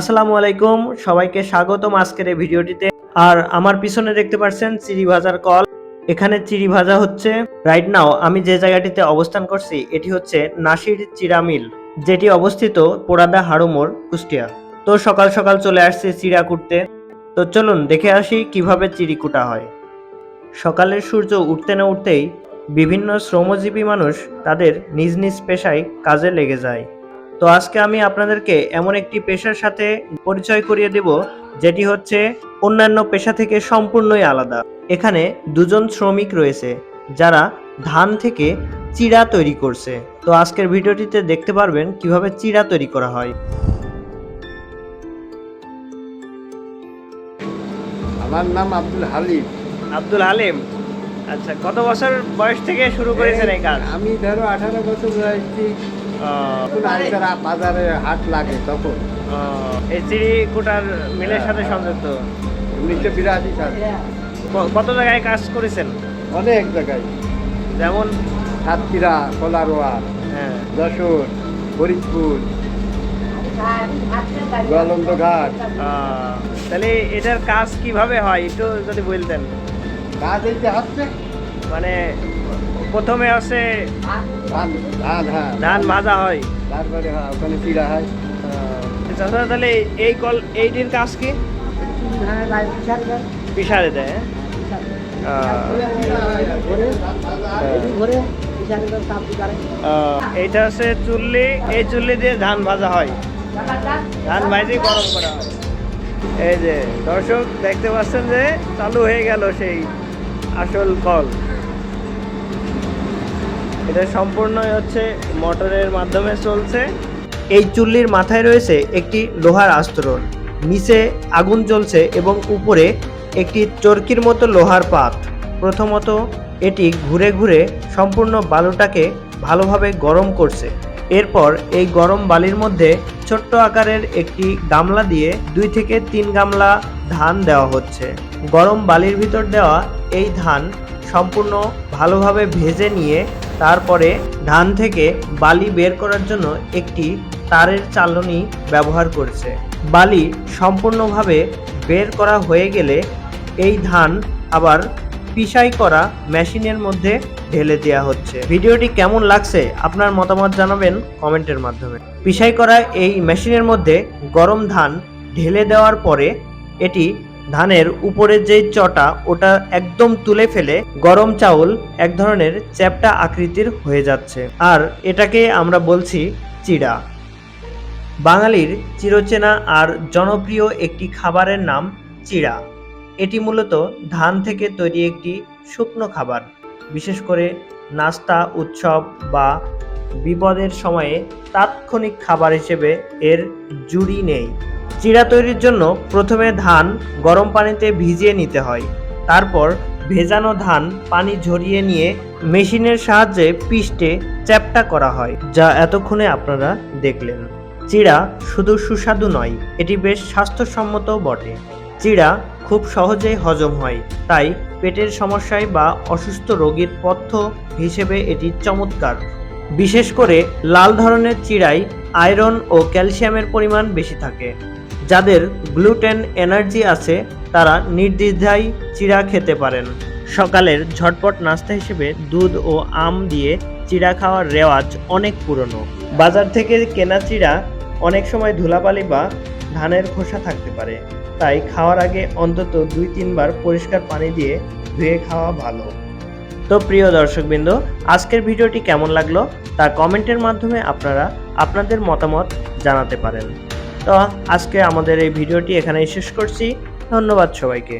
আসসালামু আলাইকুম, সবাইকে স্বাগতম আজকের এই ভিডিওটিতে। আর আমার পিছনে দেখতে পাচ্ছেন চিড়ি ভাজার কল। এখানে চিড়ি ভাজা হচ্ছে। রাইট নাও আমি যে জায়গাটিতে অবস্থান করছি এটি হচ্ছে নাসির চিড়া মিল, যেটি অবস্থিত পোড়াদা হাড়ুমোড়, কুষ্টিয়া। তো সকাল সকাল চলে আসছে চিড়া কুটতে। তো চলুন দেখে আসি কিভাবে চিড়ি কুটা হয়। সকালের সূর্য উঠতে না উঠতেই বিভিন্ন শ্রমজীবী মানুষ তাদের নিজ নিজ পেশায় কাজে লেগে যায়। তো আজকে আমি আপনাদেরকে এমন একটি পেশার সাথে পরিচয় করিয়ে দেব যেটি হচ্ছে অন্যান্য পেশা থেকে সম্পূর্ণই আলাদা। এখানে দুজন শ্রমিক রয়েছে যারা ধান থেকে চিড়া তৈরি করছে। তো আজকের ভিডিওটিতে দেখতে পারবেন কিভাবে চিড়া তৈরি করা হয়। আমার নাম আব্দুল হালিম। আব্দুল হালিম, আচ্ছা, কত বছর বয়স থেকে শুরু করেছেন এই কাজ? আমি ধরো 18 বছর বয়সী। বাজারে হাট লাগে তখন এই চিড়ি কুটার মিলের সাথে সংযুক্ত। 1982 সালে কত জায়গায় কাজ করেছেন? অনেক জায়গায়, যেমন সাতক্ষীরা, কলারোয়া, হ্যাঁ, যশোর, ফরিদপুর, গোয়ালন্দঘাট। তাহলে এটার কাজ কিভাবে হয় একটু যদি বলতেন। কাজ এই যে হচ্ছে মানে প্রথমে হচ্ছে ধান ধান হ্যাঁ ধান ভাজা হয়, তারপরে ওখানে চিড়া হয়। তাহলে এইটির কাজ কি? পিসারে দেয়, এইটা হচ্ছে চুল্লি, এই চুল্লি দিয়ে ধান ভাজা হয়, ধান ভাজি গরম করা হয়। এই যে দর্শক দেখতে পাচ্ছেন যে চালু হয়ে গেল সেই আসল কল। এটা সম্পূর্ণই হচ্ছে মোটরের মাধ্যমে চলছে। এই চুল্লির মাথায় রয়েছে একটি লোহার আস্তরণ, নিচে আগুন জ্বলছে এবং উপরে একটি চরকির মতো লোহার পাত। প্রথমত এটি ঘুরে ঘুরে সম্পূর্ণ বালুটাকে ভালোভাবে গরম করছে। এরপর এই গরম বালির মধ্যে ছোট্ট আকারের একটি গামলা দিয়ে 2 থেকে 3 গামলা ধান দেওয়া হচ্ছে। গরম বালির ভিতর দেওয়া এই ধান সম্পূর্ণ ভালোভাবে ভেজে নিয়ে তারপরে ধান থেকে বালি বের করার জন্য একটি তারের চালনি ব্যবহার করছে। বালি সম্পূর্ণভাবে বের করা হয়ে গেলে এই ধান আবার পিসাই করা মেশিনের মধ্যে ঢেলে দেওয়া হচ্ছে। ভিডিওটি কেমন লাগছে আপনার মতামত জানাবেন কমেন্টের মাধ্যমে। পিসাই করা এই মেশিনের মধ্যে গরম ধান ঢেলে দেওয়ার পরে এটি ধানের উপরের যে চটা ওটা একদম তুলে ফেলে গরম চাউল এক ধরনের চ্যাপ্টা আকৃতির হয়ে যাচ্ছে। আর এটাকে আমরা বলছি চিড়া। বাঙালির চিরচেনা আর জনপ্রিয় একটি খাবারের নাম চিড়া। এটি মূলত ধান থেকে তৈরি একটি শুকনো খাবার। বিশেষ করে নাস্তা, উৎসব বা বিপদের সময়ে তাৎক্ষণিক খাবার হিসেবে এর জুড়ি নেই। চিড়া তৈরির জন্য প্রথমে ধান গরম পানিতে ভিজিয়ে নিতে হয়। তারপর ভেজানো ধান পানি ঝরিয়ে নিয়ে মেশিনের সাহায্যে পিষে চ্যাপ্টা করা হয়, যা এতক্ষণে আপনারা দেখলেন। চিড়া শুধু সুস্বাদু নয়, এটি বেশ স্বাস্থ্যসম্মতও বটে। চিড়া খুব সহজেই হজম হয়, তাই পেটের সমস্যায় বা অসুস্থ রোগীর পথ্য হিসেবে এটি চমৎকার। বিশেষ করে লাল ধরনের চিড়ায় আয়রন ও ক্যালসিয়ামের পরিমাণ বেশি থাকে। যাদের গ্লুটেন অ্যালার্জি আছে তারা নির্দ্বিধায় চিড়া খেতে পারেন। সকালের ঝটপট নাস্তা হিসেবে দুধ ও আম দিয়ে চিড়া খাওয়ার রেওয়াজ অনেক পুরনো। বাজার থেকে কেনা চিড়া অনেক সময় ধুলাবালি বা ধানের খোসা থাকতে পারে, তাই খাওয়ার আগে অন্তত 2-3 বার পরিষ্কার পানি দিয়ে ধুয়ে খাওয়া ভালো। তো প্রিয় দর্শকবৃন্দ, আজকের ভিডিওটি কেমন লাগলো তা কমেন্টের মাধ্যমে আপনারা আপনাদের মতামত জানাতে পারেন। তো আজকে আমাদের এই ভিডিওটি এখানেই শেষ করছি। ধন্যবাদ সবাইকে।